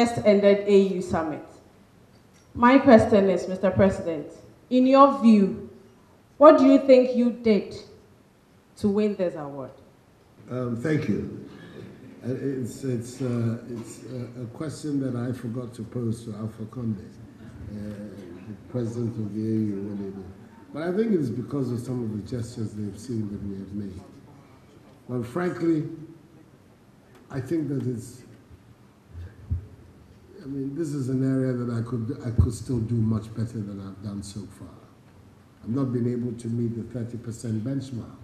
just ended AU Summit. My question is, Mr. President, in your view, what do you think you did to win this award? Thank you. It's a question that I forgot to pose to Alpha Conde, the president of the AU. But I think it's because of some of the gestures they've seen that we have made. But frankly, I think that this is an area that I could still do much better than I've done so far. I've not been able to meet the 30% benchmark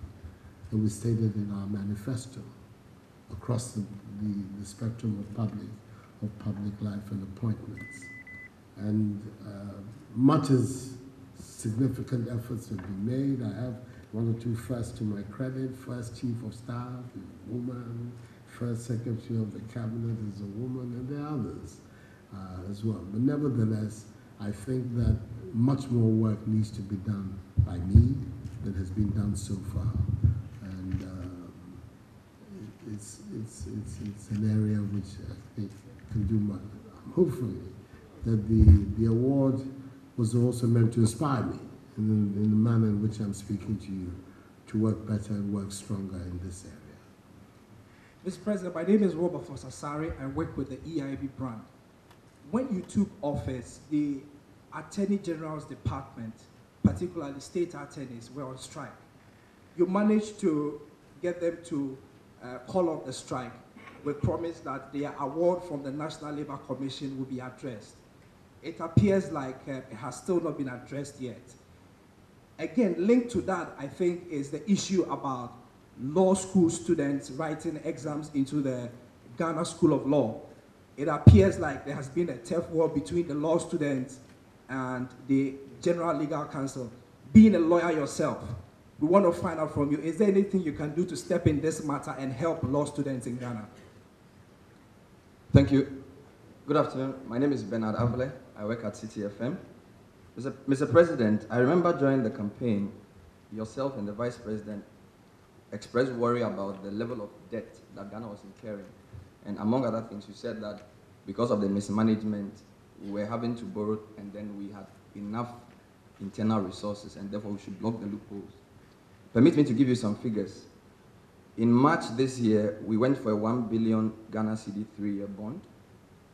that we stated in our manifesto across the spectrum of public life and appointments. And much as significant efforts have been made. I have one or two firsts to my credit. First Chief of Staff is a woman, First Secretary of the Cabinet is a woman, and there are others as well. But nevertheless, I think that much more work needs to be done by me than has been done so far. And it's an area which I think can do much. Hopefully, that the award was also meant to inspire me in the manner in which I'm speaking to you to work better and work stronger in this area. Mr. President, my name is Robert Fosasari. I work with the EIB brand. When you took office, the Attorney General's Department, particularly state attorneys, were on strike. You managed to get them to call off the strike with promise that their award from the National Labour Commission will be addressed. It appears like it has still not been addressed yet. Again, linked to that, I think, is the issue about law school students writing exams into the Ghana School of Law. It appears like there has been a tough war between the law students and the General Legal Counsel. Being a lawyer yourself, we want to find out from you, is there anything you can do to step in this matter and help law students in Ghana? Thank you. Good afternoon. My name is Bernard Avle. I work at CTFM. Mr. President, I remember during the campaign, yourself and the Vice President expressed worry about the level of debt that Ghana was incurring. And among other things, you said that because of the mismanagement, we were having to borrow, and then we had enough internal resources, and therefore we should block the loopholes. Permit me to give you some figures. In March this year, we went for a 1 billion Ghana cedi 3-year bond.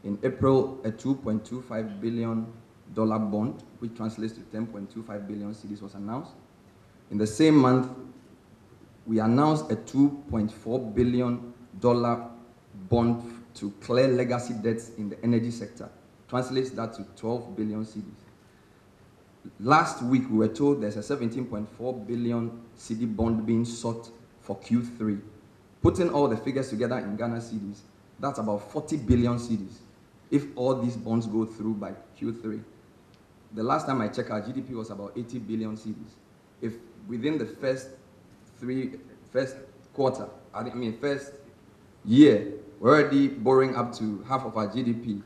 In April, a $2.25 billion bond, which translates to 10.25 billion cedis, was announced. In the same month, we announced a $2.4 billion bond to clear legacy debts in the energy sector. Translates that to 12 billion cedis. Last week, we were told there's a 17.4 billion cedi bond being sought for Q3. Putting all the figures together in Ghana cedis, that's about 40 billion cedis if all these bonds go through by Q3. The last time I checked, our GDP was about 80 billion cedis. If within the first year, we're already borrowing up to half of our GDP,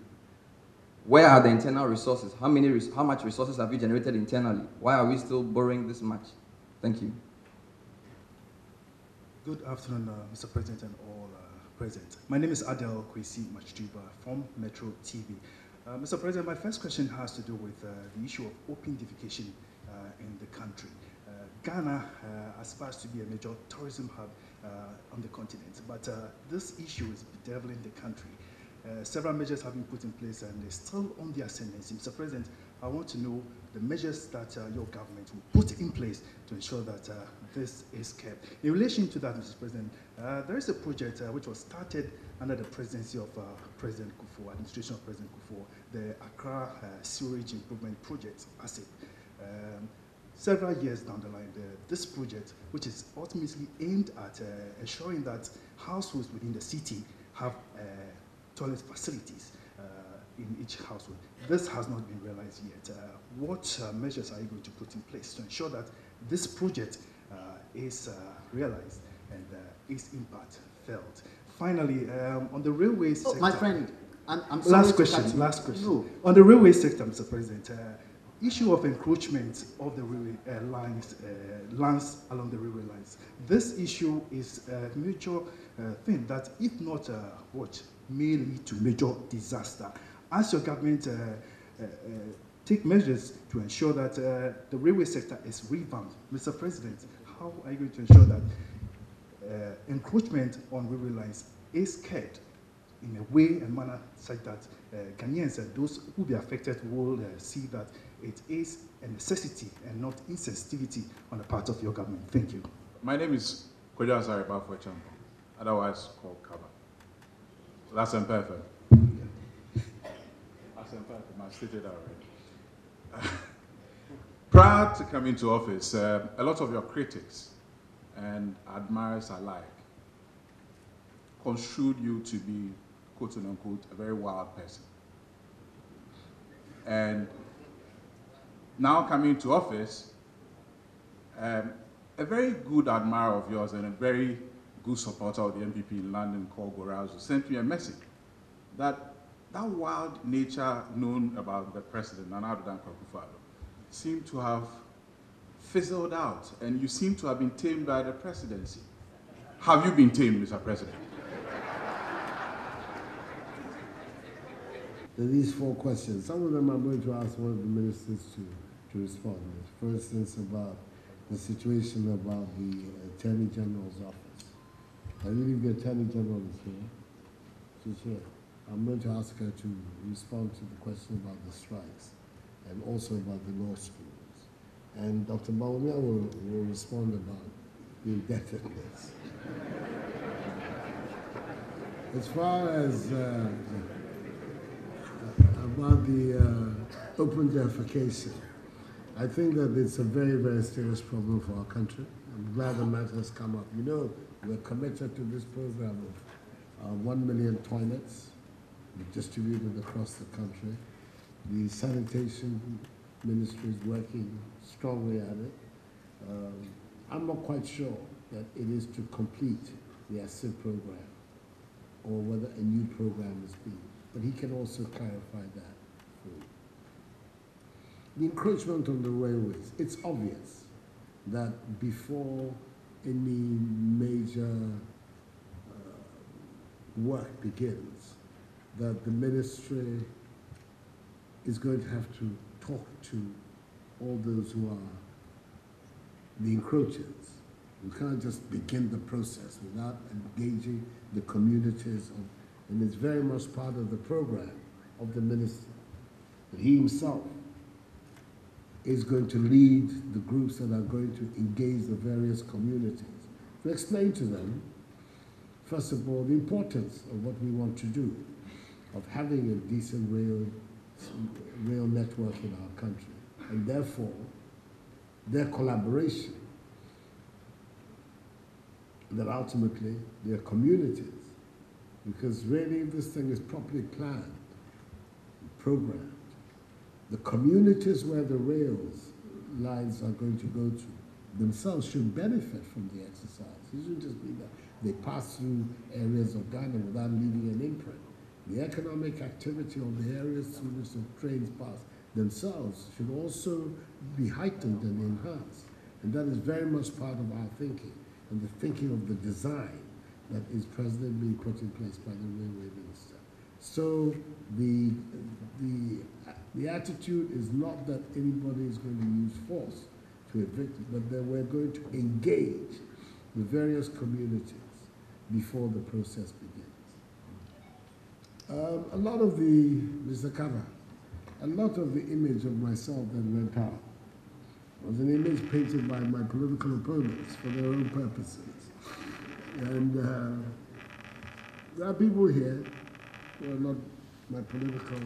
where are the internal resources? How much resources have we generated internally? Why are we still borrowing this much? Thank you. Good afternoon, Mr. President and all present. My name is Adel Kwesi Machtuba from Metro TV. Mr. President, my first question has to do with the issue of open defecation in the country. Ghana aspires to be a major tourism hub on the continent, but this issue is bedeviling the country. Several measures have been put in place and they're still on the ascendancy. Mr. President, I want to know the measures that your government will put in place to ensure that this is kept. In relation to that, Mr. President, there is a project which was started under the presidency of President Kufuor, administration of President Kufuor, the Accra Sewerage Improvement Project, ASIP. Several years down the line, this project, which is ultimately aimed at ensuring that households within the city have toilet facilities in each household. This has not been realized yet. What measures are you going to put in place to ensure that this project is realized and its impact felt? Finally, on the railway sector... My friend, I'm sorry last question. No. On the railway sector, Mr. President, issue of encroachment of the railway lines along the railway lines. This issue is a major thing that, if not may lead to major disaster. as your government take measures to ensure that the railway sector is revamped, Mr. President, how are you going to ensure that encroachment on railway lines is kept in a way and manner such that Ghanaians and those who be affected will see that it is a necessity and not insensitivity on the part of your government? Thank you. My name is Kojo Asariba for Champo, otherwise called Kaba. That's imperfect. That's imperfect. I stated that already. Prior to coming to office, a lot of your critics and admirers alike construed you to be, quote unquote, a very wild person. And now coming to office, a very good admirer of yours and a very good supporter of the MPP in London called Gorazo sent me a message that that wild nature known about the president, Nana Addo Dankwa Akufo-Addo, seemed to have fizzled out, and you seem to have been tamed by the presidency. Have you been tamed, Mr. President? There are these 4 questions. Some of them I'm going to ask one of the ministers to respond. For instance, about the situation about the Attorney General's office. I believe the Attorney General is here. She's here. I'm going to ask her to respond to the question about the strikes and also about the law schools. And Dr. Bawumia will respond about the indebtedness. As far as about the open defecation, I think that it's a very, very serious problem for our country. I'm glad the matter has come up. You know, we're committed to this program of 1 million toilets distributed across the country. The sanitation ministry is working strongly at it. I'm not quite sure that it is to complete the ASID program or whether a new program is being, but he can also clarify that for you. The encroachment on the railways, it's obvious that before any major work begins, that the ministry is going to have to talk to all those who are the encroachers. We can't just begin the process without engaging the communities, and it's very much part of the program of the minister. But he himself is going to lead the groups that are going to engage the various communities to explain to them, first of all, the importance of what we want to do, of having a decent rail network in our country, and therefore their collaboration, that ultimately their communities, because really if this thing is properly planned, programmed, the communities where the rails lines are going to go to themselves should benefit from the exercise. It shouldn't just be that they pass through areas of Ghana without leaving an imprint. The economic activity of the areas through which the trains pass themselves should also be heightened and enhanced. And that is very much part of our thinking, and the thinking of the design that is presently being put in place by the railway minister. So the attitude is not that anybody is going to use force to evict it, but that we're going to engage the various communities before the process begins. A lot of the, Mr. Kaba, a lot of the image of myself that went out was an image painted by my political opponents for their own purposes. And there are people here who are not my political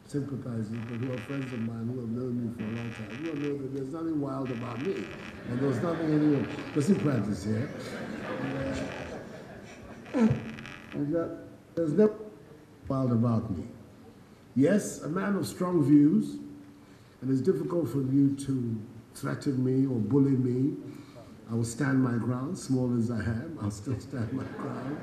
sympathizers, but who are friends of mine who have known me for a long time, who know that there's nothing wild about me, and there's nothing anyway. There's some practice here. And there's no wild about me. Yes, a man of strong views, and it's difficult for you to threaten me or bully me. I will stand my ground, small as I am, I'll still stand my ground.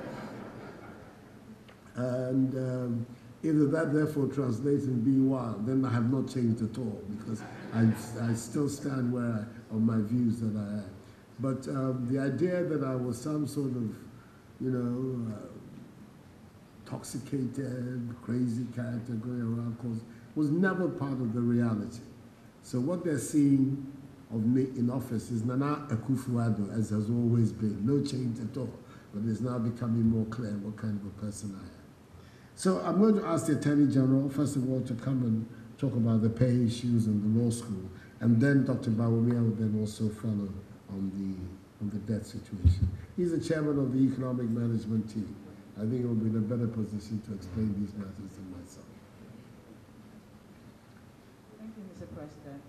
And either that therefore translates in being wild, then I have not changed at all, because I still stand where on my views that I am. But the idea that I was some sort of, intoxicated, crazy character going around, was never part of the reality. So what they're seeing of me in office is Nana Akufo-Addo, as has always been, no change at all, but it's now becoming more clear what kind of a person I am. So I'm going to ask the Attorney General, first of all, to come and talk about the pay issues in the law school, and then Dr. Bawumia will then also follow on the debt situation. He's the chairman of the economic management team. I think he will be in a better position to explain these matters than myself. Thank you, Mr. President.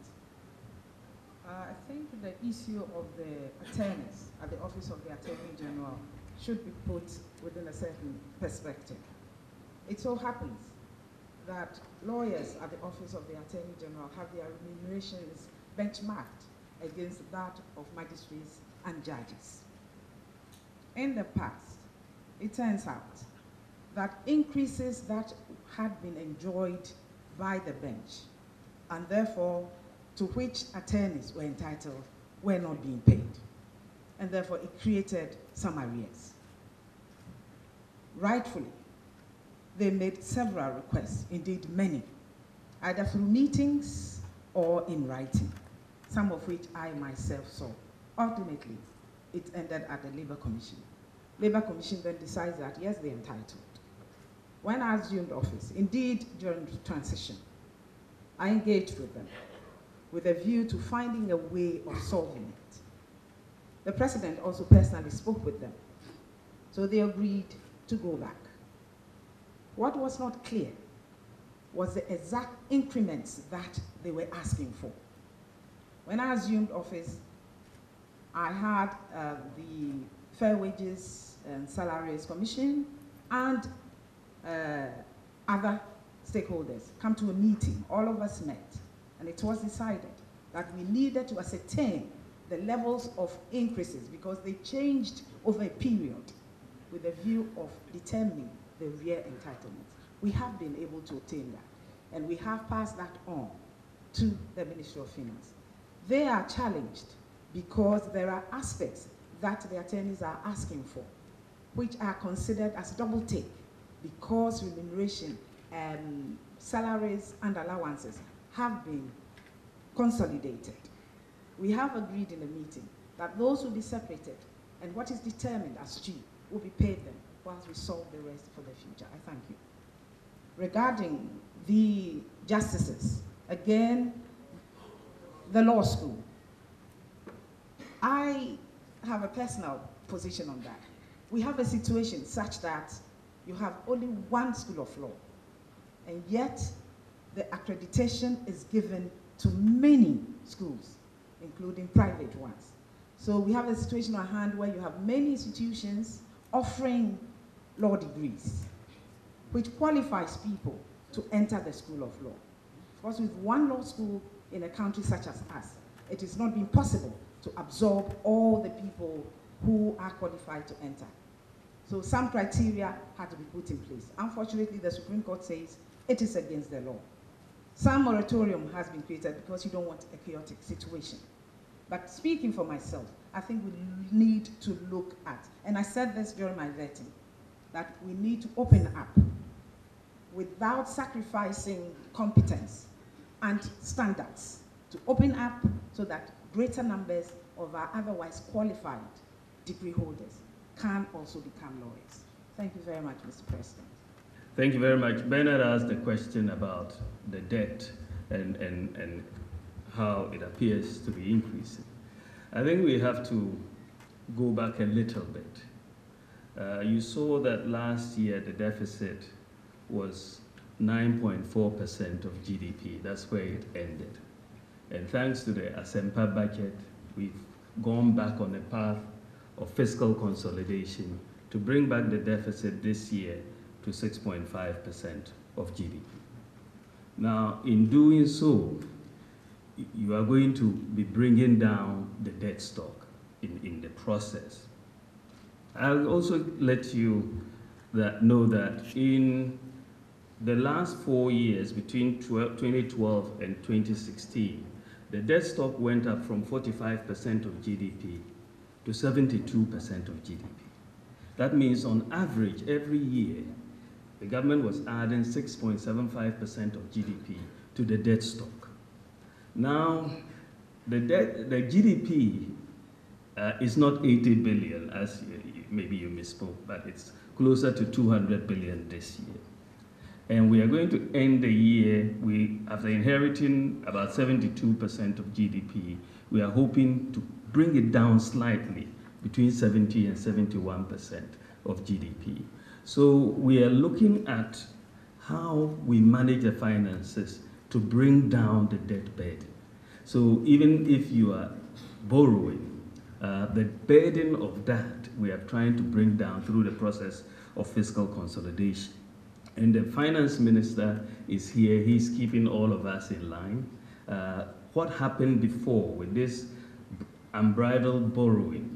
I think the issue of the attorneys at the Office of the Attorney General should be put within a certain perspective. It so happens that lawyers at the Office of the Attorney General have their remunerations benchmarked against that of magistrates and judges. In the past, it turns out that increases that had been enjoyed by the bench, and therefore to which attorneys were entitled, were not being paid. And therefore it created some arrears. Rightfully, they made several requests, indeed many, either through meetings or in writing, some of which I myself saw. Ultimately, it ended at the Labour Commission. Labour Commission then decides that, yes, they're entitled. When I assumed office, indeed during the transition, I engaged with them with a view to finding a way of solving it. The President also personally spoke with them, so they agreed to go back. What was not clear was the exact increments that they were asking for. When I assumed office, I had the Fair Wages and Salaries Commission and other stakeholders come to a meeting. All of us met, and it was decided that we needed to ascertain the levels of increases because they changed over a period with a view of determining the real entitlements. We have been able to obtain that, and we have passed that on to the Ministry of Finance. They are challenged because there are aspects that the attorneys are asking for, which are considered as double take because remuneration, salaries and allowances have been consolidated. We have agreed in a meeting that those will be separated, and what is determined as due will be paid them whilst we solve the rest for the future. I thank you. Regarding the justices, again, the law school, I have a personal position on that. We have a situation such that you have only one school of law, and yet the accreditation is given to many schools, including private ones. So we have a situation at hand where you have many institutions offering law degrees, which qualifies people to enter the School of Law. Of course, with one law school in a country such as us, it has not been possible to absorb all the people who are qualified to enter. So some criteria had to be put in place. Unfortunately, the Supreme Court says it is against the law. Some moratorium has been created because you don't want a chaotic situation. But speaking for myself, I think we need to look at, and I said this during my vetting, that we need to open up without sacrificing competence and standards, to open up so that greater numbers of our otherwise qualified degree holders can also become lawyers. Thank you very much, Mr. President. Thank you very much. Bernard asked a question about the debt and how it appears to be increasing. I think we have to go back a little bit. You saw that last year the deficit was 9.4% of GDP. That's where it ended. And thanks to the Asempa budget, we've gone back on a path of fiscal consolidation to bring back the deficit this year to 6.5% of GDP. Now, in doing so, you are going to be bringing down the debt stock in the process. I'll also let you know that in the last 4 years, between 2012 and 2016, the debt stock went up from 45% of GDP to 72% of GDP. That means on average, every year, the government was adding 6.75% of GDP to the debt stock. Now, the GDP is not 80 billion, as maybe you misspoke, but it's closer to 200 billion this year. And we are going to end the year, after inheriting about 72% of GDP, we are hoping to bring it down slightly, between 70 and 71% of GDP. So we are looking at how we manage the finances to bring down the debt burden. So even if you are borrowing, the burden of that we are trying to bring down through the process of fiscal consolidation. And the finance minister is here, he's keeping all of us in line. What happened before with this unbridled borrowing,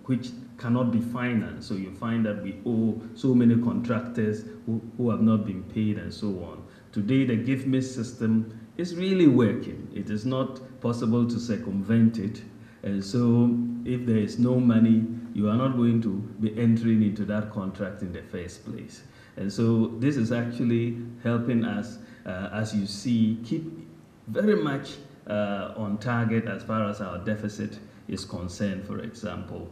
which cannot be financed, so you find that we owe so many contractors who have not been paid and so on. Today the give me system is really working. It is not possible to circumvent it. And so if there is no money, you are not going to be entering into that contract in the first place. And so this is actually helping us, as you see, keep very much on target as far as our deficit is concerned, for example,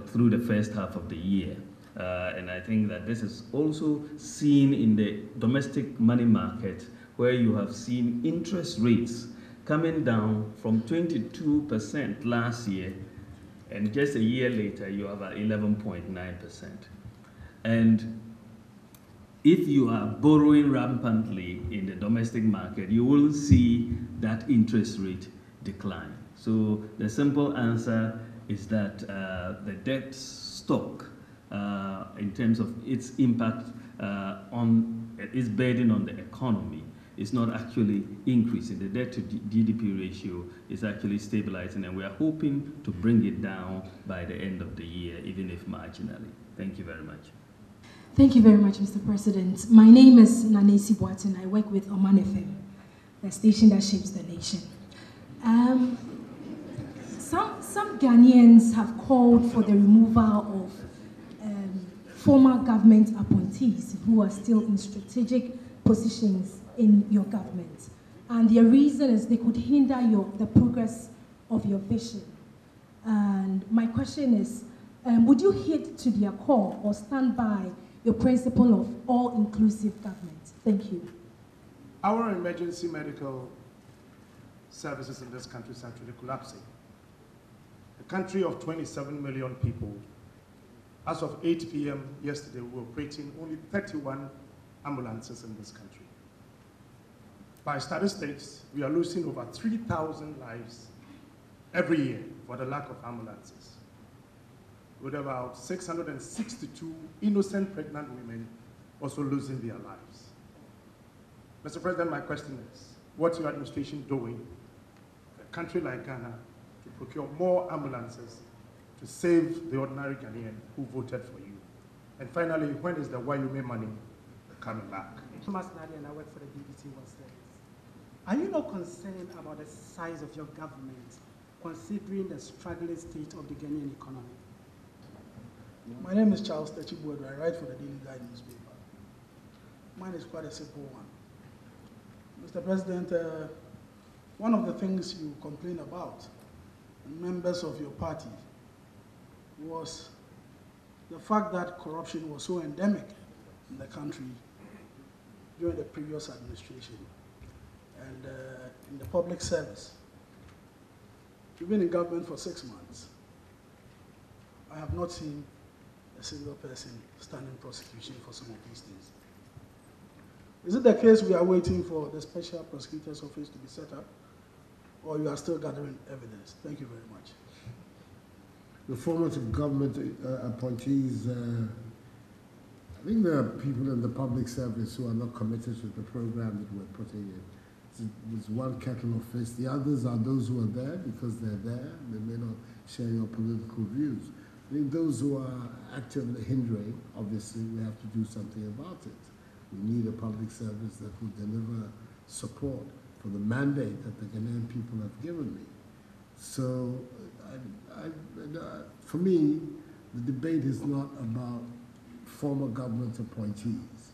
through the first half of the year. And I think that this is also seen in the domestic money market, where you have seen interest rates coming down from 22% last year, and just a year later, you have at 11.9%. And if you are borrowing rampantly in the domestic market, you will see that interest rate decline. So the simple answer is that the debt stock, in terms of its impact on its burden on the economy, is not actually increasing. The debt to GDP ratio is actually stabilizing, and we are hoping to bring it down by the end of the year, even if marginally. Thank you very much. Thank you very much, Mr. President. My name is Nanesi Boatin. I work with Oman FM, the station that shapes the nation. Some Ghanaians have called for the removal of former government appointees who are still in strategic positions in your government. And their reason is they could hinder the progress of your vision. And my question is, would you heed to their call or stand by your principle of all-inclusive government? Thank you. Our emergency medical services in this country is actually collapsing. A country of 27 million people, as of 8 p.m. yesterday, we were operating only 31 ambulances in this country. By statistics, we are losing over 3,000 lives every year for the lack of ambulances, with about 662 innocent pregnant women also losing their lives. Mr. President, my question is, what's your administration doing in a country like Ghana to procure more ambulances to save the ordinary Ghanaian who voted for you? And finally, when is the YUME money coming back? Thomas Nadi, and I work for the BBC World Service. Are you not concerned about the size of your government, considering the struggling state of the Ghanaian economy? My name is Charles Techibuedo. I write for the Daily Guide newspaper. Mine is quite a simple one. Mr. President, one of the things you complain about, members of your party, was the fact that corruption was so endemic in the country during the previous administration and in the public service. You've been in government for 6 months. I have not seen a single person standing prosecution for some of these things. Is it the case we are waiting for the Special Prosecutor's Office to be set up, or you are still gathering evidence? Thank you very much. The former government appointees, I think there are people in the public service who are not committed to the program that we're putting in. There's one kettle of fish. The others are those who are there because they're there. They may not share your political views. I think those who are actively hindering, obviously, we have to do something about it. We need a public service that will deliver support for the mandate that the Ghanaian people have given me. So, for me, the debate is not about former government appointees.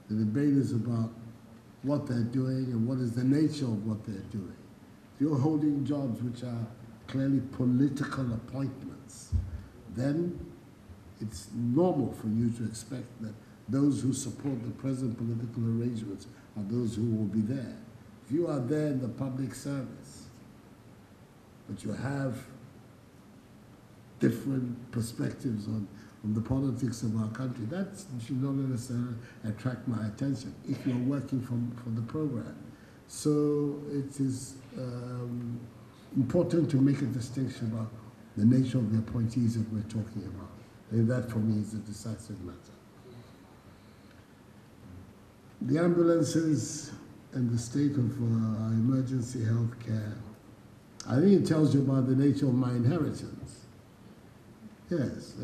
The debate is about what they're doing and what is the nature of what they're doing. If you're holding jobs which are clearly political appointments, then it's normal for you to expect that those who support the present political arrangements are those who will be there. If you are there in the public service, but you have different perspectives on the politics of our country, that should not necessarily attract my attention if you're working for the program. So it is important to make a distinction about the nature of the appointees that we're talking about. And that for me is a decisive matter. The ambulances and the state of our emergency health care, I think it tells you about the nature of my inheritance. Yes,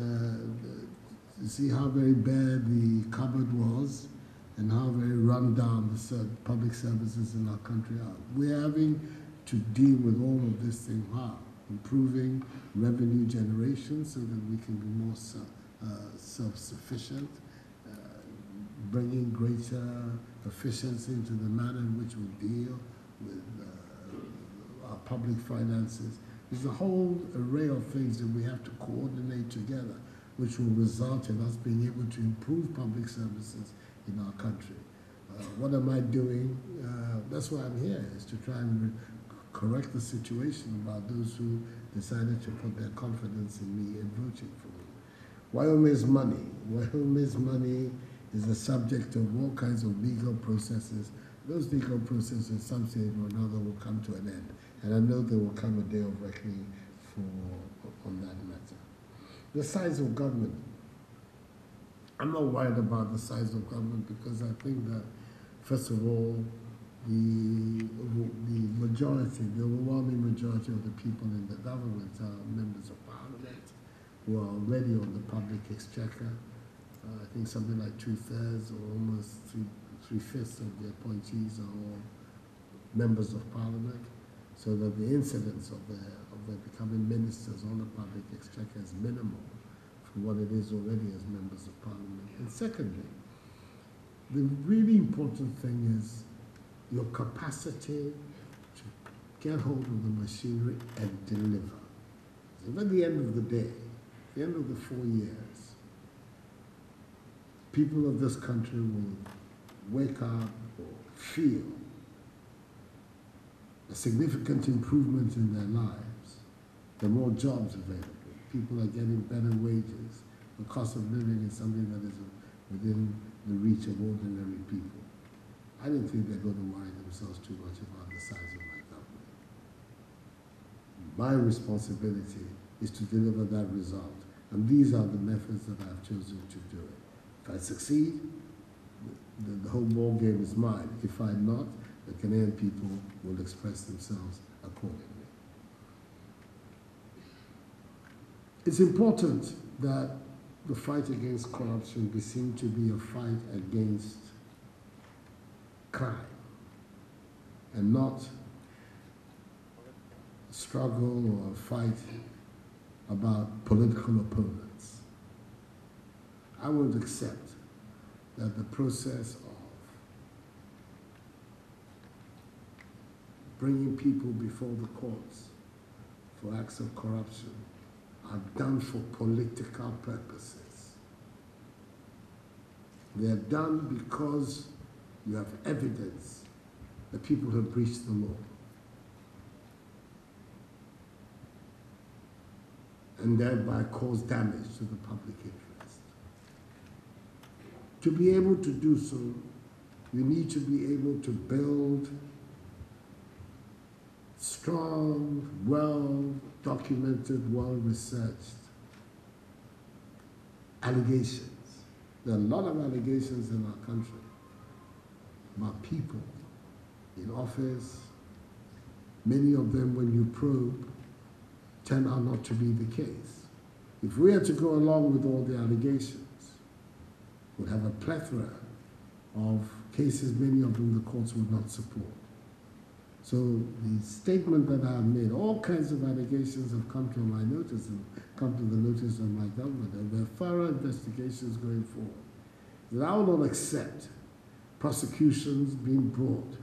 you see how very bad the cupboard was and how very run down the public services in our country are. We're having to deal with all of this thing, how? Improving revenue generation so that we can be more self-sufficient, bringing greater efficiency into the manner in which we deal with our public finances. There's a whole array of things that we have to coordinate together, which will result in us being able to improve public services in our country. What am I doing? That's why I'm here, is to try and correct the situation about those who decided to put their confidence in me and voting for me. Wyoming's money. Wyoming's money is the subject of all kinds of legal processes. Those legal processes, some stage or another, will come to an end. And I know there will come a day of reckoning on that matter. The size of government. I'm not worried about the size of government because I think that, first of all, the majority, the overwhelming majority of the people in the government are members of parliament who are already on the public exchequer. I think something like 2/3 or almost 3/5 of the appointees are all members of parliament, so that the incidence of their becoming ministers on the public exchequer is minimal from what it is already as members of parliament. And secondly, the really important thing is your capacity to get hold of the machinery and deliver. So at the end of the day, at the end of the 4 years, people of this country will wake up or feel a significant improvement in their lives. There are more jobs available. People are getting better wages. The cost of living is something that is within the reach of ordinary people. I don't think they're going to worry themselves too much about the size of my government. My responsibility is to deliver that result. And these are the methods that I've chosen to do it. If I succeed, the whole ball game is mine. If I'm not, the Ghanaian people will express themselves accordingly. It's important that the fight against corruption be seen to be a fight against crime and not a struggle or a fight about political opponents. I won't accept that the process of bringing people before the courts for acts of corruption are done for political purposes. They are done because you have evidence that people have breached the law. And thereby cause damage to the public interest. To be able to do so, you need to be able to build strong, well-documented, well-researched allegations. There are a lot of allegations in our country about people in office. Many of them, when you probe, turn out not to be the case. If we had to go along with all the allegations, we'd have a plethora of cases, many of them the courts would not support. So the statement that I have made, all kinds of allegations have come to my notice and come to the notice of my government, and there are thorough investigations going forward. That I will not accept prosecutions being brought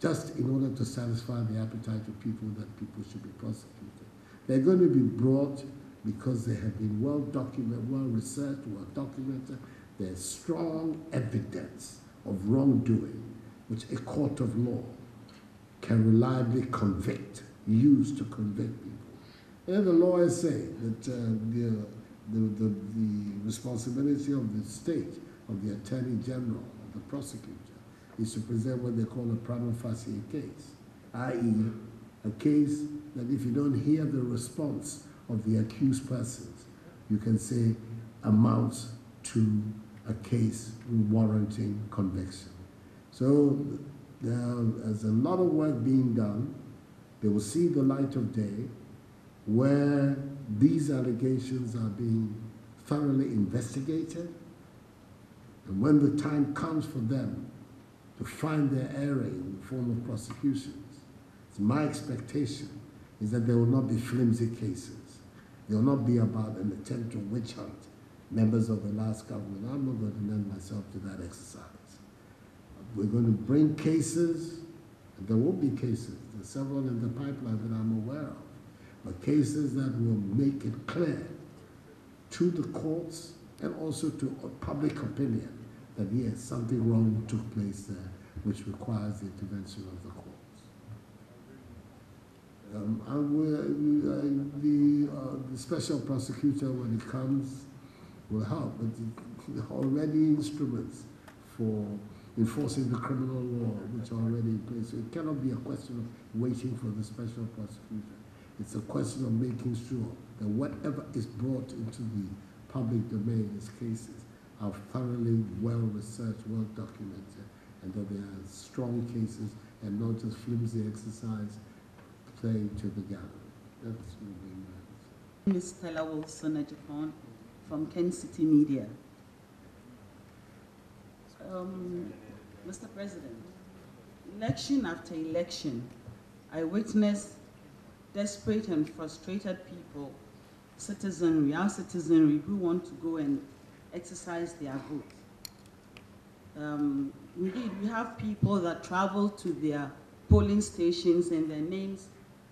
just in order to satisfy the appetite of people that people should be prosecuted. They're going to be brought because they have been well documented, well researched, well documented. There's strong evidence of wrongdoing, which a court of law can reliably convict, use to convict people. And the lawyers say that the responsibility of the state, of the Attorney General, of the prosecutor, is to present what they call a prima facie case, i.e., a case that if you don't hear the response of the accused persons, you can say amounts to a case warranting conviction. So there's a lot of work being done. They will see the light of day where these allegations are being thoroughly investigated. And when the time comes for them to find their area in the form of prosecutions, it's my expectation is that there will not be flimsy cases. There will not be about an attempt to witch hunt members of the last government. I'm not going to lend myself to that exercise. We're going to bring cases, and there will be cases. There's several in the pipeline that I'm aware of, but cases that will make it clear to the courts and also to public opinion that yes, something wrong took place there, which requires the intervention of the courts. The special prosecutor, when it comes, will help, but there are already instruments for enforcing the criminal law, which are already in place. So it cannot be a question of waiting for the special prosecutor. It's a question of making sure that whatever is brought into the public domain as cases are thoroughly well-researched, well-documented, and that they are strong cases and not just flimsy exercise playing to the gathering. That's my main answer. My name is Stella Wilson-Ejipon from Kent City Media. Mr. President, election after election, I witnessed desperate and frustrated people, citizenry, our citizenry, who want to go and exercise their vote. Indeed, we have people that travel to their polling stations and their names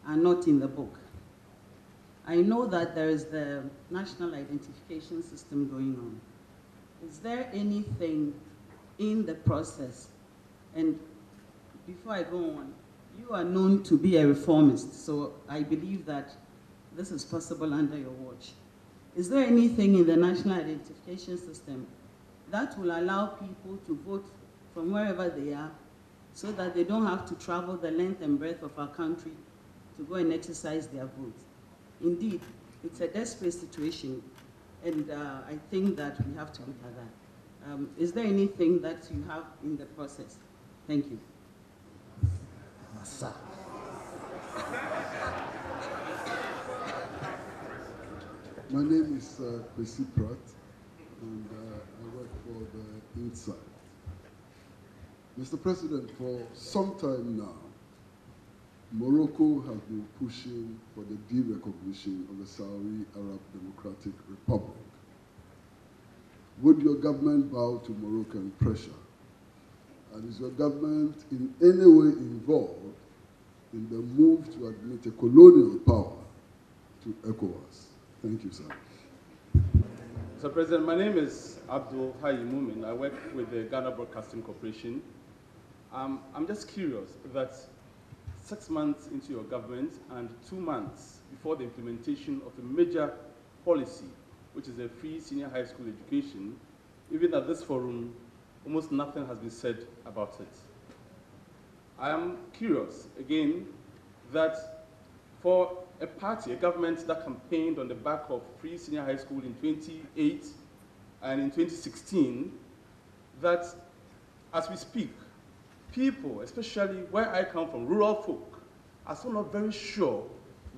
are not in the book. I know that there is the national identification system going on. Is there anything in the process? And before I go on, you are known to be a reformist, so I believe that this is possible under your watch. Is there anything in the national identification system that will allow people to vote from wherever they are so that they don't have to travel the length and breadth of our country to go and exercise their vote? Indeed, it's a desperate situation, and I think that we have to look at that. Is there anything that you have in the process? Thank you. My name is Kwesi Pratt, and I work for the Insight. Mr. President, for some time now, Morocco has been pushing for the de-recognition of the Saudi Arab Democratic Republic. Would your government bow to Moroccan pressure? And is your government in any way involved in the move to admit a colonial power to ECOWAS? Thank you, sir. Mr. President, my name is Abdul Hayi Mumin. I work with the Ghana Broadcasting Corporation. I'm just curious that 6 months into your government and 2 months before the implementation of a major policy, which is a free senior high school education, even at this forum, almost nothing has been said about it. I am curious, again, that for a party, a government that campaigned on the back of free senior high school in 2008 and in 2016, that as we speak, people, especially where I come from, rural folk, are still not very sure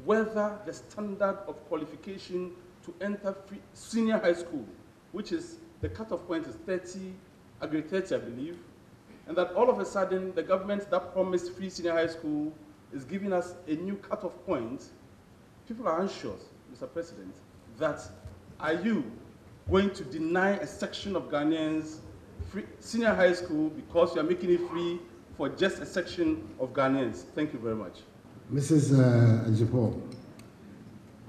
whether the standard of qualification to enter free senior high school, which is the cutoff point is 30, grade 30, I believe, and that all of a sudden the government that promised free senior high school is giving us a new cutoff point, people are anxious, Mr. President, that are you going to deny a section of Ghanaians free senior high school because you are making it free for just a section of Ghanaians? Thank you very much. Mrs. Ajipo,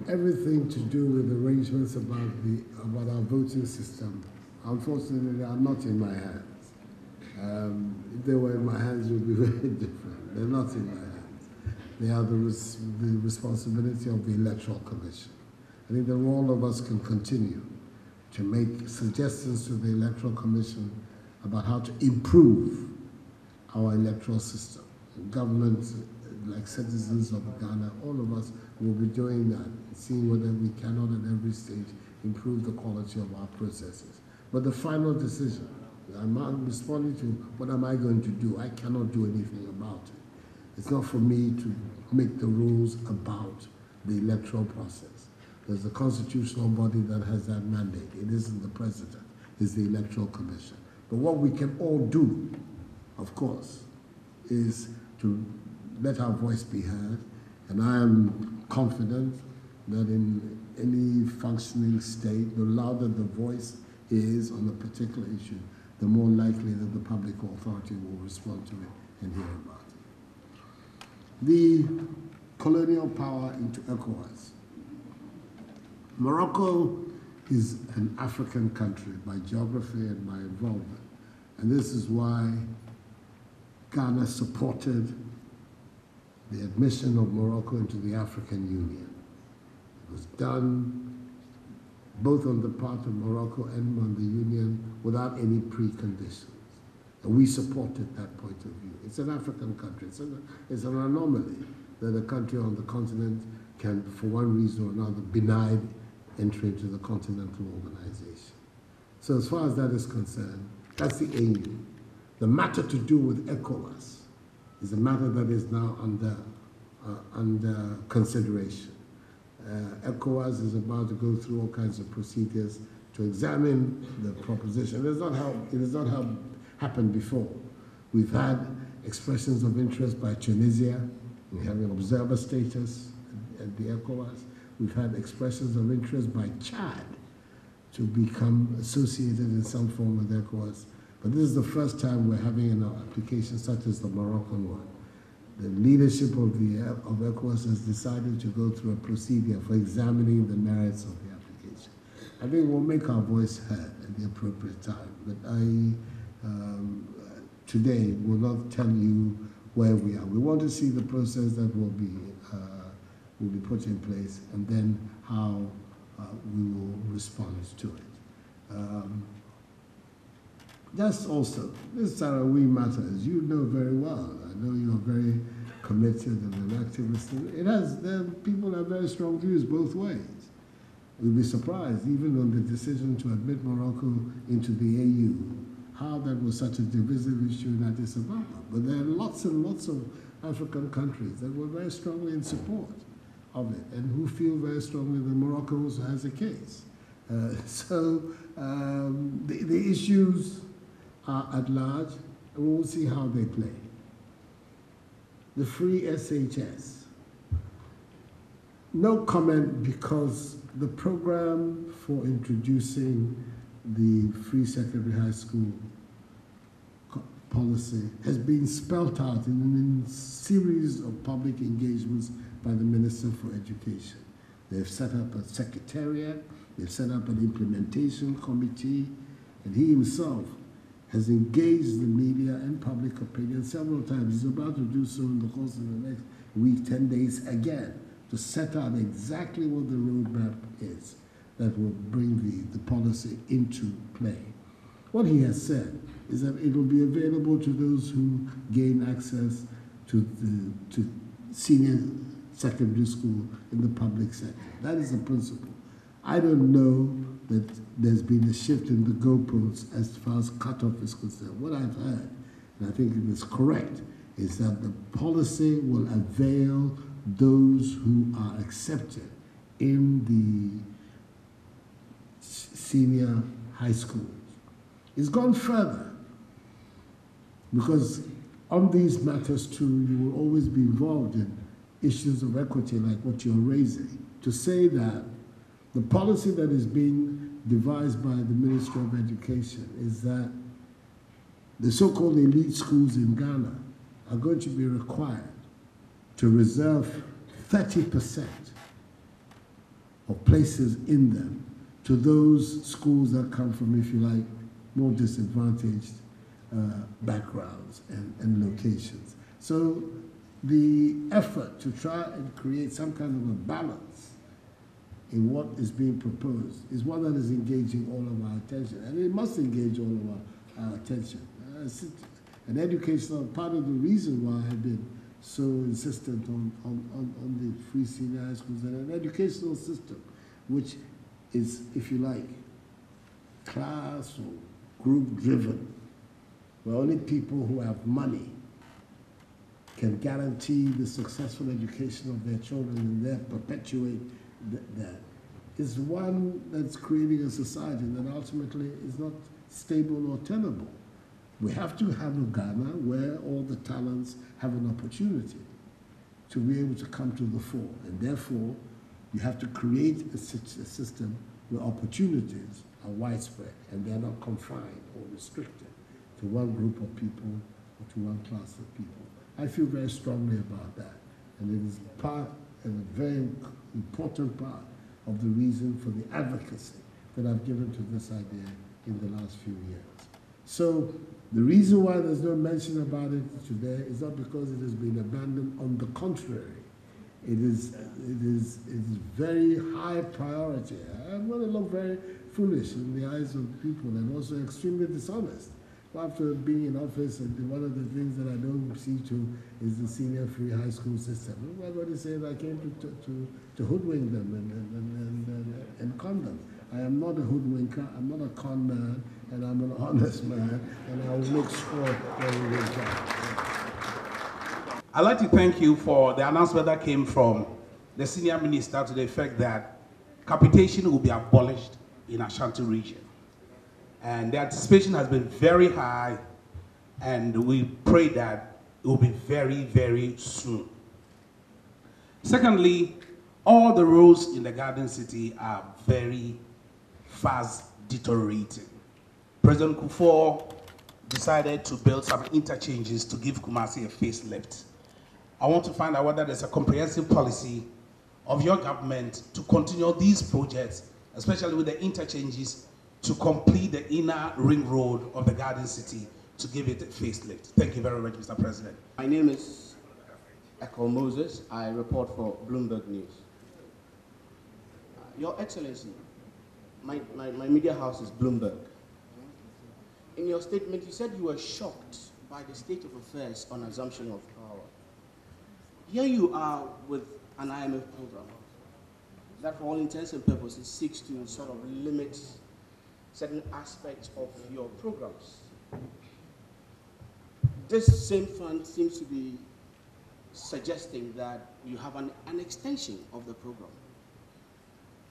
everything to do with arrangements about our voting system, unfortunately, they are not in my hands. If they were in my hands, it would be very different. They're not in my hands. They are the responsibility of the Electoral Commission. I think that all of us can continue to make suggestions to the Electoral Commission about how to improve our electoral system. Government, like citizens of Ghana, all of us will be doing that, seeing whether we cannot at every stage improve the quality of our processes. But the final decision, I'm responding to what am I going to do? I cannot do anything about it. It's not for me to make the rules about the electoral process. There's a constitutional body that has that mandate. It isn't the president, it's the Electoral Commission. But what we can all do, of course, is to let our voice be heard. And I am confident that in any functioning state, the louder the voice is on a particular issue, the more likely that the public authority will respond to it and hear about it. The colonial power into ECOWAS. Morocco is an African country by geography and by involvement. And this is why Ghana supported the admission of Morocco into the African Union. It was done both on the part of Morocco and on the Union without any preconditions. And we supported that point of view. It's an African country. It's an anomaly that a country on the continent can, for one reason or another, deny entry into the continental organization. So as far as that is concerned, that's the AU. The matter to do with ECOWAS is a matter that is now under consideration. ECOWAS is about to go through all kinds of procedures to examine the proposition. It has not happened before. We've had expressions of interest by Tunisia in having observer status at the ECOWAS. We've had expressions of interest by Chad to become associated in some form with ECOWAS. But this is the first time we're having an application such as the Moroccan one. The leadership of ECOWAS has decided to go through a procedure for examining the merits of the application. I think we'll make our voice heard at the appropriate time. But I, today, will not tell you where we are. We want to see the process that will be put in place and then how we will respond to it. That's also, this Sarawi matter, as you know very well. I know you're very committed and an activist. People have very strong views both ways. We'll be surprised, even on the decision to admit Morocco into the AU, how that was such a divisive issue in Addis Ababa. But there are lots and lots of African countries that were very strongly in support of it and who feel very strongly that Morocco also has a case. The issues are at large, and we'll see how they play. The free SHS. No comment, because the program for introducing the free secondary high school policy has been spelt out in a series of public engagements by the Minister for Education. They've set up a secretariat, they've set up an implementation committee, and he himself has engaged the media and public opinion several times. He's about to do so in the course of the next week, 10 days again, to set out exactly what the roadmap is that will bring the policy into play. What he has said is that it will be available to those who gain access to senior secondary school in the public sector. That is the principle. I don't know that there's been a shift in the goalposts as far as cutoff is concerned. What I've heard, and I think it is correct, is that the policy will avail those who are accepted in the senior high schools. It's gone further. Because on these matters too, you will always be involved in issues of equity like what you're raising. To say that the policy that is being devised by the Ministry of Education is that the so-called elite schools in Ghana are going to be required to reserve 30% of places in them to those schools that come from, if you like, more disadvantaged backgrounds and locations. So the effort to try and create some kind of a balance in what is being proposed is one that is engaging all of our attention, and it must engage all of our attention. An educational part of the reason why I've been so insistent on the free senior high schools and an educational system which is, if you like, class or group driven, where only people who have money can guarantee the successful education of their children and therefore perpetuate that, is one that's creating a society that ultimately is not stable or tenable. We have to have a Ghana where all the talents have an opportunity to be able to come to the fore, and therefore you have to create a system where opportunities are widespread and they're not confined or restricted to one group of people or to one class of people. I feel very strongly about that, and it is part and a very important part of the reason for the advocacy that I've given to this idea in the last few years. So the reason why there's no mention about it today is not because it has been abandoned. On the contrary, it is very high priority. I'm going to look very foolish in the eyes of people and also extremely dishonest. After being in office, and one of the things that I don't see to is the senior free high school system. Everybody says I came to hoodwink them and con them. I am not a hoodwinker, I'm not a con man, and I'm an honest man, and I will make sure that we will get. I'd like to thank you for the announcement that came from the senior minister to the effect that capitation will be abolished in Ashanti region. And the anticipation has been very high, and we pray that it will be very, very soon. Secondly, all the roads in the Garden City are very fast deteriorating. President Kufuor decided to build some interchanges to give Kumasi a facelift. I want to find out whether there's a comprehensive policy of your government to continue these projects, especially with the interchanges, to complete the inner ring road of the Garden City to give it a facelift. Thank you very much, Mr. President. My name is Echo Moses. I report for Bloomberg News. Your Excellency, my media house is Bloomberg. In your statement, you said you were shocked by the state of affairs on assumption of power. Here you are with an IMF program that for all intents and purposes seeks to sort of limit certain aspects of your programs. This same fund seems to be suggesting that you have an extension of the program.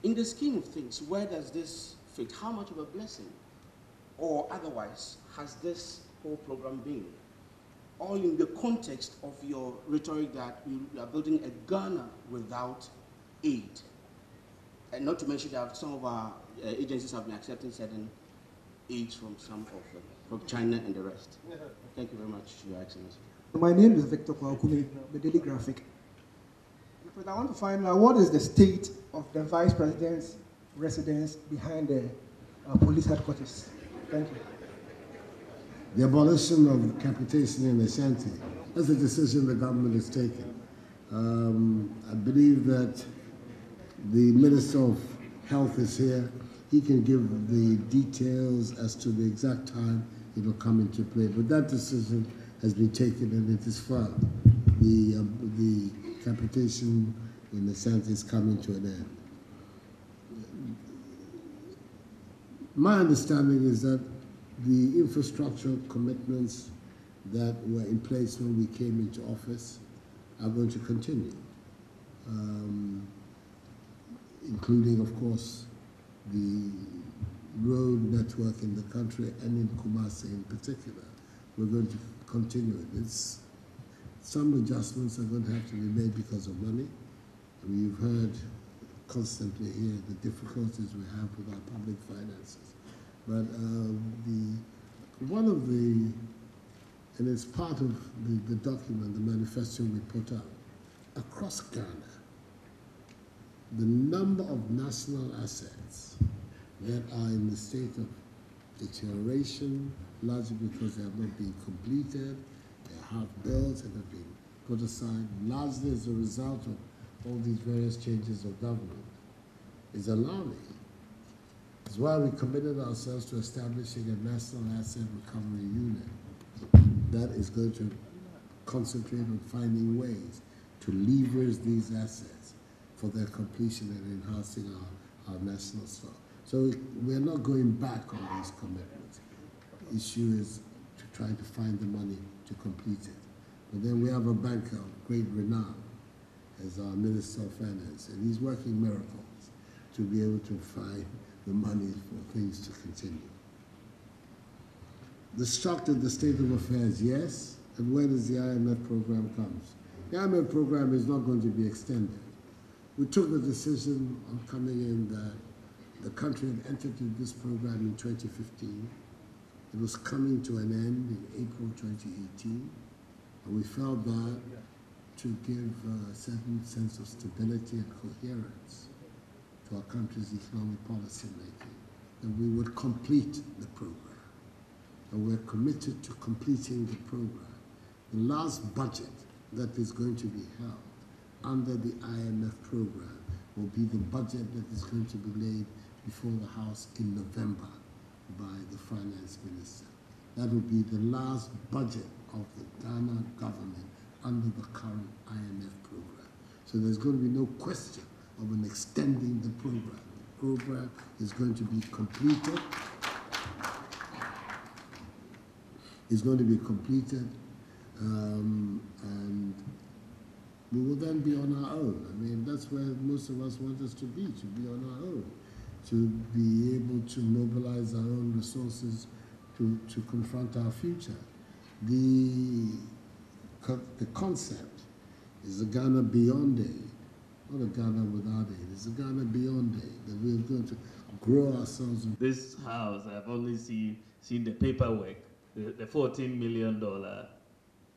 In the scheme of things, where does this fit? How much of a blessing or otherwise has this whole program been? All in the context of your rhetoric that you are building a Ghana without aid. And not to mention that some of our agencies have been accepting certain aids from some of them, from China and the rest. Thank you very much, Your Excellency. My name is Victor Kwaukumi, the Daily Graphic. I want to find out what is the state of the Vice President's residence behind the police headquarters. Thank you. The abolition of capitation in Ashanti, that's a decision the government has taken. I believe that the Minister of Health is here. He can give the details as to the exact time it will come into play. But that decision has been taken and it is filed. The capitation in Ashanti is coming to an end. My understanding is that the infrastructure commitments that were in place when we came into office are going to continue, including, of course, the road network in the country and in Kumasi in particular. We're going to continue it. Some adjustments are going to have to be made because of money. We've heard constantly here the difficulties we have with our public finances. But and it's part of the document, the manifesto we put out, across Ghana, the number of national assets that are in the state of deterioration, largely because they have not been completed, they have bills that have been put aside, largely as a result of all these various changes of government, is alarming. It's why we committed ourselves to establishing a national asset recovery unit that is going to concentrate on finding ways to leverage these assets for their completion and enhancing our national stock. So we're not going back on these commitments. The issue is to try to find the money to complete it. But then we have a banker of great renown as our Minister of Finance, and he's working miracles to be able to find the money for things to continue. The shock to the state of affairs, yes, and where does the IMF program come? The IMF program is not going to be extended. We took the decision on coming in that the country had entered into this program in 2015. It was coming to an end in April 2018, and we felt that to give a certain sense of stability and coherence to our country's economic policy making, that we would complete the program. And we're committed to completing the program. The last budget that is going to be held under the IMF program will be the budget that is going to be laid before the House in November by the Finance Minister. That will be the last budget of the Ghana government under the current IMF program. So there's going to be no question of an extending the program. The program is going to be completed. It's going to be completed, and we will then be on our own. I mean, that's where most of us want us to be on our own, to be able to mobilize our own resources to confront our future. The concept is a Ghana beyond aid, not a Ghana without aid. It's a Ghana beyond aid, that we're going to grow ourselves. This house, I've only seen the paperwork, the $14 million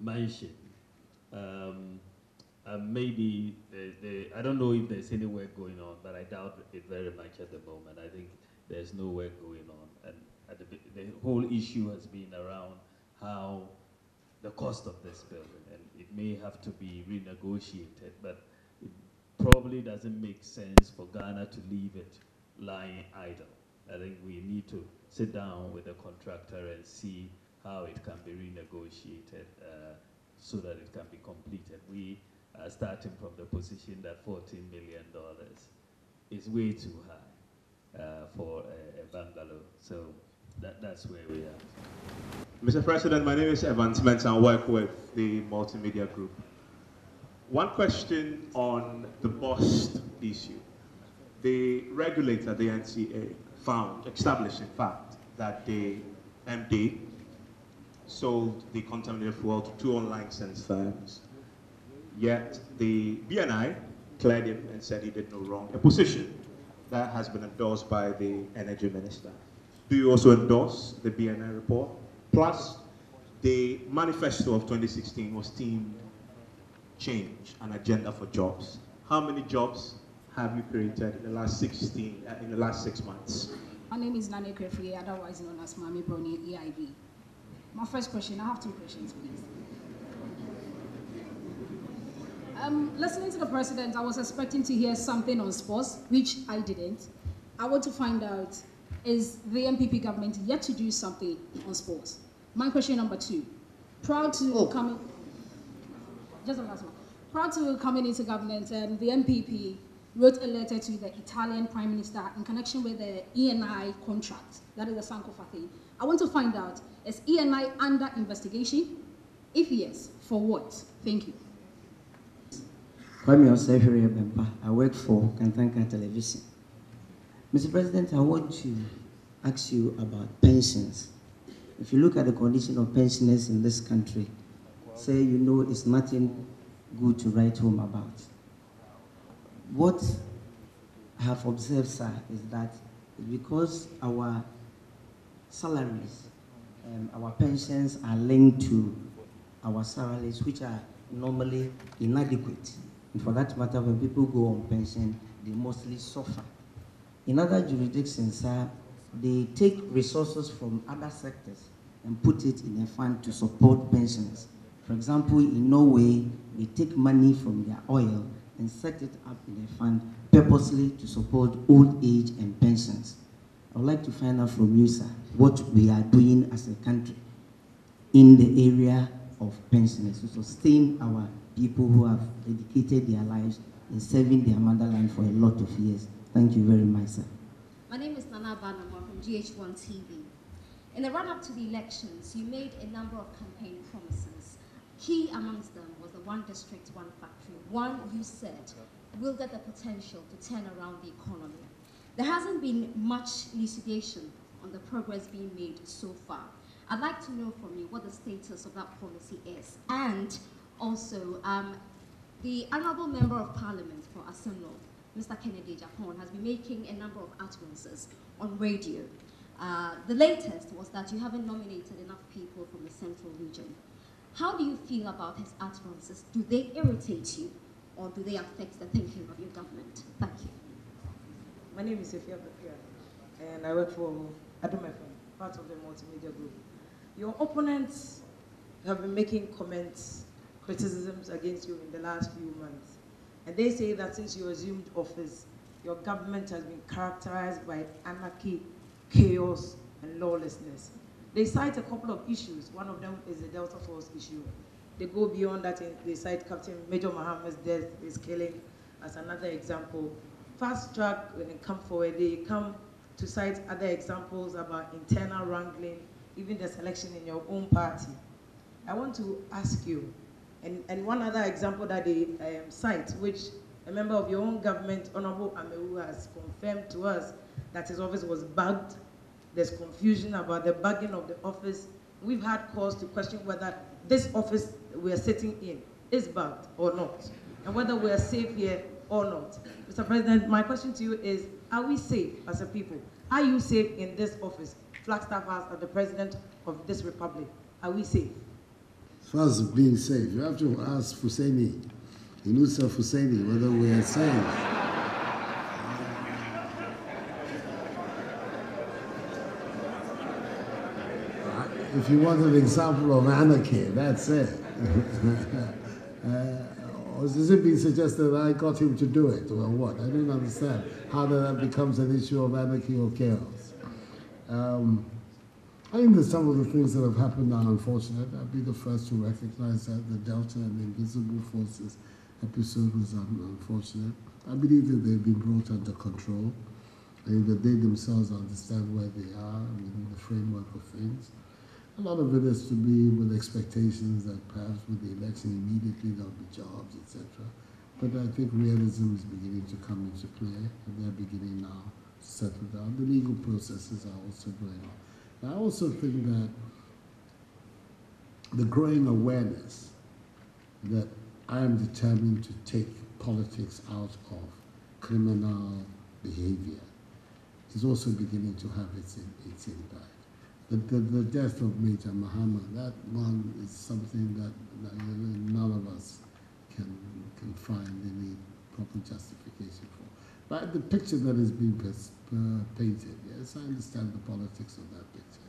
mansion. Maybe, I don't know if there's any work going on, but I doubt it very much at the moment. I think there's no work going on. And the whole issue has been around how the cost of this building, and it may have to be renegotiated, but it probably doesn't make sense for Ghana to leave it lying idle. I think we need to sit down with the contractor and see how it can be renegotiated so that it can be completed. We are starting from the position that $14 million is way too high for a bungalow. So that's where we are. Mr. President, my name is Evan Smith and I work with the Multimedia Group. One question on the bust issue. The regulator, the NCA, established in fact, that the MD sold the contaminated fuel to 2 unlicensed firms. Yet the BNI cleared him and said he did no wrong. A position that has been endorsed by the Energy Minister. Do you also endorse the BNI report? Plus, the manifesto of 2016 was themed change, an agenda for jobs. How many jobs have you created in the last 6 months? My name is Nane Krefie, otherwise known as Mami Brony EIB. My first question, I have 2 questions, please. Listening to the president, I was expecting to hear something on sports, which I didn't. I want to find out, is the MPP government yet to do something on sports? My question number 2, proud to coming into government, the MPP wrote a letter to the Italian Prime Minister in connection with the ENI contract, that is the Sankofa thing. I want to find out, is ENI under investigation? If yes, for what? Thank you. I work for Kantanka Television. Mr. President, I want to ask you about pensions. If you look at the condition of pensioners in this country, say you know it's nothing good to write home about. What I have observed, sir, is that because our salaries, our pensions are linked to our salaries, which are normally inadequate. And for that matter, when people go on pension, they mostly suffer. In other jurisdictions, sir, they take resources from other sectors and put it in a fund to support pensioners. For example, in Norway, they take money from their oil and set it up in a fund purposely to support old age and pensions. I would like to find out from you, sir, what we are doing as a country in the area of pensioners to sustain our people who have dedicated their lives in serving their motherland for a lot of years. Thank you very much, sir. My name is Nana Banama from GH1 TV. In the run-up to the elections, you made a number of campaign promises. Key amongst them was the one district, one factory. One, you said, will get the potential to turn around the economy. There hasn't been much elucidation on the progress being made so far. I'd like to know from you what the status of that policy is. And also, the Honourable Member of Parliament for Asano, Mr. Kennedy Japon, has been making a number of utterances on radio. The latest was that you haven't nominated enough people from the central region. How do you feel about his utterances? Do they irritate you, or do they affect the thinking of your government? Thank you. My name is Efia Bapia, and I work for Adam FM, part of the multimedia group. Your opponents have been making comments, criticisms against you in the last few months. And they say that since you assumed office, your government has been characterized by anarchy, chaos, and lawlessness. They cite a couple of issues. One of them is the Delta Force issue. They go beyond that, and they cite Captain Major Mohammed's death, his killing, as another example. Fast track, when they come forward, they come to cite other examples about internal wrangling, even the selection in your own party. I want to ask you, and one other example that they cite, which a member of your own government, Honorable Amewu, has confirmed to us that his office was bugged. There's confusion about the bugging of the office. We've had cause to question whether this office we are sitting in is bugged or not, and whether we are safe here or not. Mr. President, my question to you is, are we safe as a people? Are you safe in this office, Flagstaff House, as the President of this Republic? Are we safe? As far as being safe, you have to ask Husseini, Inusa Husseini, whether we are safe. If you want an example of anarchy, that's it. Or has it been suggested that I got him to do it, or what? I don't understand how that becomes an issue of anarchy or chaos. I think that some of the things that have happened are unfortunate. I'll be the first to recognize that the Delta and the Invisible Forces episode was unfortunate. I believe that they've been brought under control. I think that they themselves understand where they are within the framework of things. A lot of it is to be with expectations that perhaps with the election immediately there'll be jobs, etc. But I think realism is beginning to come into play, and they're beginning now to settle down. The legal processes are also going on. And I also think that the growing awareness that I am determined to take politics out of criminal behavior is also beginning to have its impact. The death of Major Muhammad, that one is something that none of us can find any proper justification for. But the picture that is being painted, yes, I understand the politics of that picture.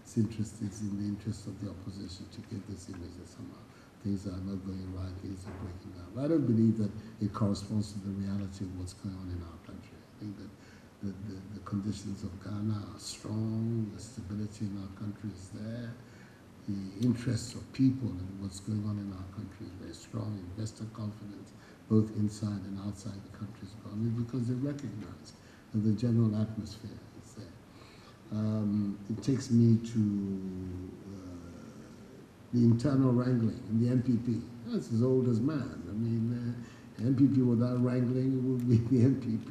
It's interesting, it's in the interest of the opposition to give this image that somehow things are not going right, things are breaking down. But I don't believe that it corresponds to the reality of what's going on in our country. I think that the conditions of Ghana are strong, the stability in our country is there, the interests of people and what's going on in our country is very strong, investor confidence, both inside and outside the country is growing because they recognize that the general atmosphere is there. It takes me to the internal wrangling in the MPP. That's as old as man. I mean, The MPP without wrangling would be the MPP.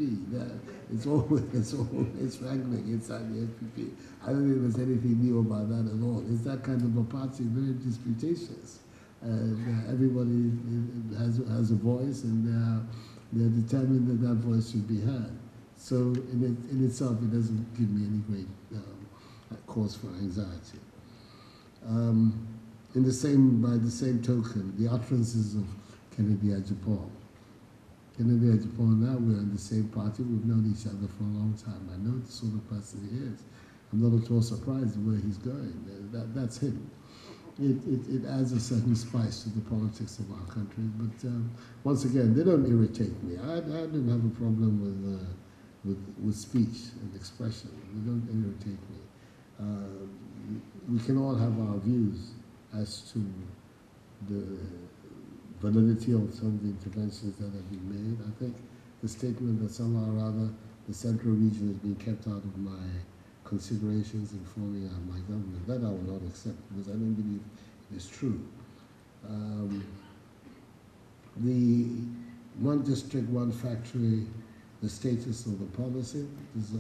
It's always wrangling inside the MPP. I don't think there's anything new about that at all. It's that kind of a party, very disputatious. Everybody has a voice, and they're determined that that voice should be heard. So in itself, it doesn't give me any great cause for anxiety. By the same token, the utterances of Kennedy Agyapong. Kennedy Agyapong, now we're in the same party. We've known each other for a long time. I know the sort of person he is. I'm not at all surprised where he's going. That's him. It adds a certain spice to the politics of our country. But once again, they don't irritate me. I don't have a problem with speech and expression. They don't irritate me. We can all have our views as to the validity of some of the interventions that have been made. I think the statement that somehow or other the central region has been kept out of my considerations in forming my government, that I will not accept, because I don't believe it is true. The one district, one factory, the status of the policy,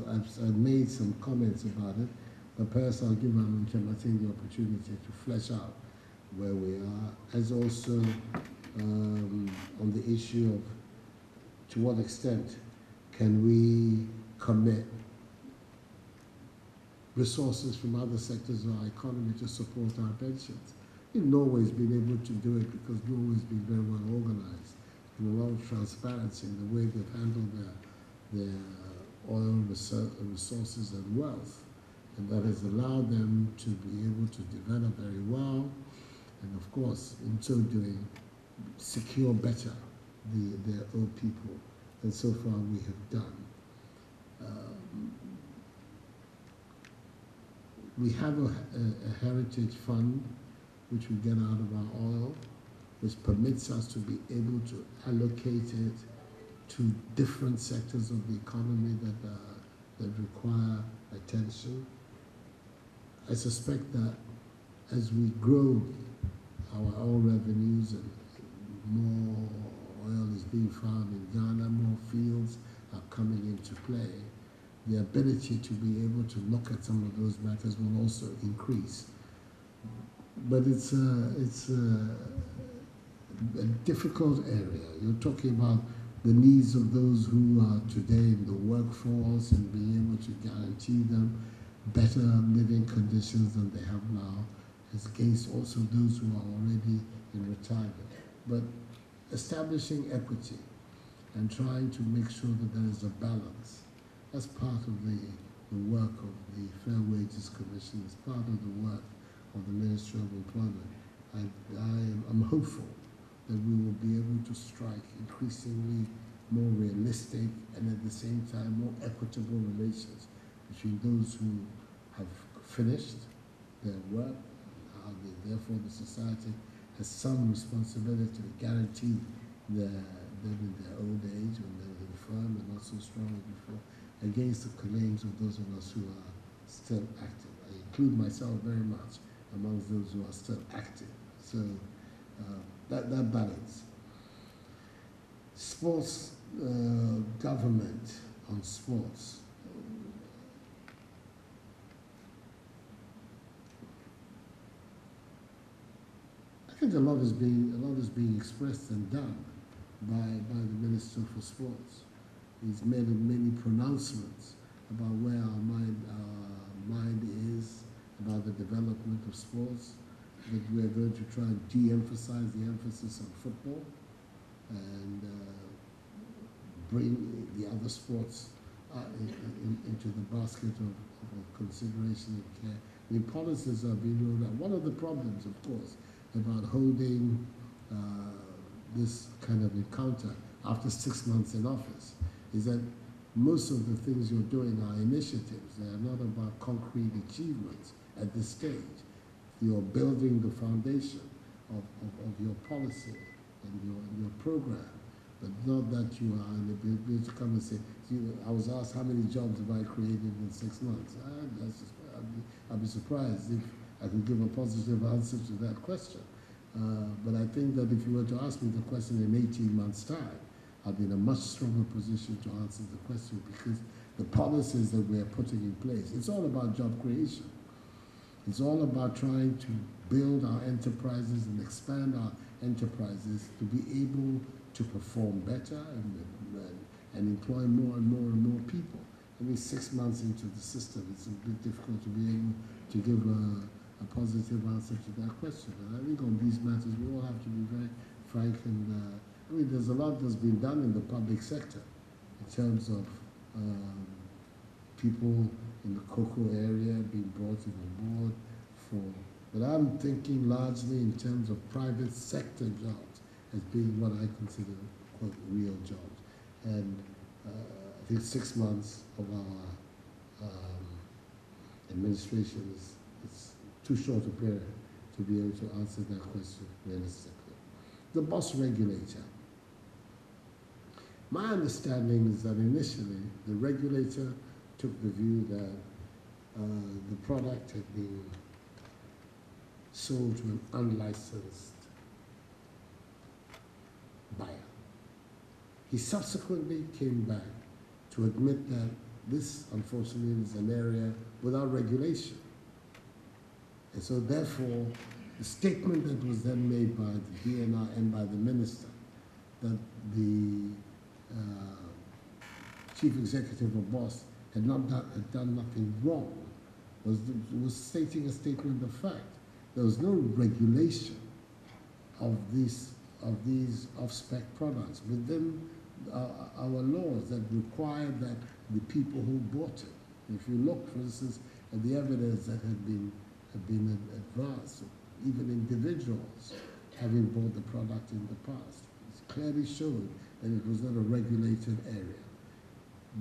I've made some comments about it, but perhaps I'll give Alan Chematin the opportunity to flesh out where we are, as also on the issue of to what extent can we commit resources from other sectors of our economy to support our pensions. Norway's been able to do it because Norway's been very well organized and a lot of transparency in the way they've handled their oil resources and wealth. And that has allowed them to be able to develop very well, and of course, in so doing, secure better their old people than so far we have done. We have a heritage fund which we get out of our oil, which permits us to be able to allocate it to different sectors of the economy that require attention. I suspect that as we grow our oil revenues and more oil is being found in Ghana, more fields are coming into play, the ability to be able to look at some of those matters will also increase. But it's a difficult area. You're talking about the needs of those who are today in the workforce and being able to guarantee them better living conditions than they have now, as against also those who are already in retirement. But establishing equity and trying to make sure that there is a balance, that's part of the work of the Fair Wages Commission, it's part of the work of the Ministry of Employment. I'm hopeful that we will be able to strike increasingly more realistic and at the same time more equitable relations between those who have finished their work, therefore the society has some responsibility to guarantee them in their old age when they're infirm and not so strong as before, against the claims of those of us who are still active. I include myself very much amongst those who are still active. So that balance. Sports government on sports. I think a lot is being expressed and done by the Minister for Sports. He's made many pronouncements about where our mind is about the development of sports, that we're going to try and de-emphasize the emphasis on football and bring the other sports into the basket of consideration and care. I mean, policies are being rolled out. One of the problems, of course, about holding this kind of encounter after 6 months in office is that most of the things you're doing are initiatives. They are not about concrete achievements at this stage. You're building the foundation of your policy and your program, but not that you are in the ability to come and say, I was asked how many jobs have I created in 6 months. I'd be surprised if I could give a positive answer to that question. But I think that if you were to ask me the question in 18 months' time, I'll be in a much stronger position to answer the question, because the policies that we are putting in place, it's all about job creation. It's all about trying to build our enterprises and expand our enterprises to be able to perform better and employ more and more and more people. I mean, 6 months into the system, it's a bit difficult to be able to give a positive answer to that question. And I think on these matters, we all have to be very frank and I mean, there's a lot that's been done in the public sector in terms of people in the cocoa area being brought on board but I'm thinking largely in terms of private sector jobs as being what I consider, quote, real jobs. And I think 6 months of our administration is too short a period to be able to answer that question realistically. The boss regulator. My understanding is that initially the regulator took the view that the product had been sold to an unlicensed buyer. He subsequently came back to admit that this, unfortunately, is an area without regulation. And so therefore, the statement that was then made by the DNR and by the minister that the chief executive of BOSS had done nothing wrong was stating a statement of fact. There was no regulation of these off-spec products within our laws that required that the people who bought it. If you look, for instance, at the evidence that had been advanced, even individuals having bought the product in the past, it clearly showed that it was not a regulated area.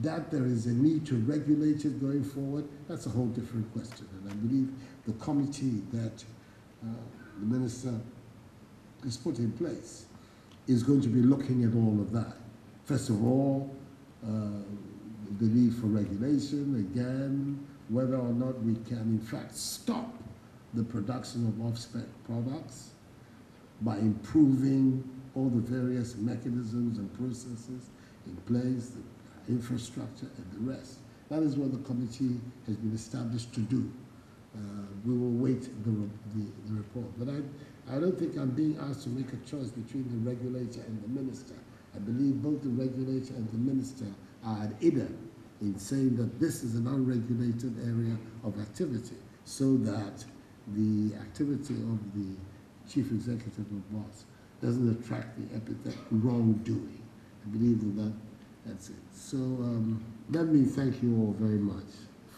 That there is a need to regulate it going forward, that's a whole different question. And I believe the committee that the minister has put in place is going to be looking at all of that. First of all, the need for regulation, again, whether or not we can in fact stop the production of off-spec products by improving all the various mechanisms and processes in place, the infrastructure and the rest. That is what the committee has been established to do. We will wait the report. But I don't think I'm being asked to make a choice between the regulator and the minister. I believe both the regulator and the minister are at ida in saying that this is an unregulated area of activity, so that the activity of the chief executive of BOSS doesn't attract the epithet wrongdoing. I believe that's it. So let me thank you all very much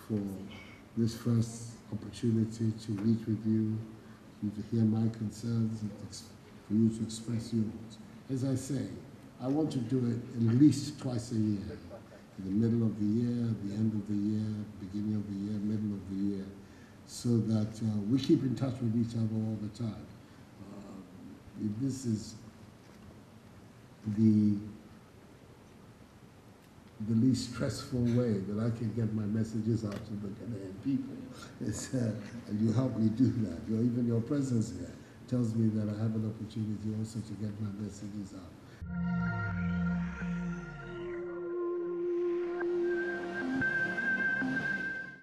for this first opportunity to meet with you to hear my concerns, and for you to express yours. As I say, I want to do it at least twice a year, in the middle of the year, the end of the year, beginning of the year, middle of the year, so that we keep in touch with each other all the time. This is the least stressful way that I can get my messages out to the Ghanaian people. And you help me do that. Even your presence here tells me that I have an opportunity also to get my messages out.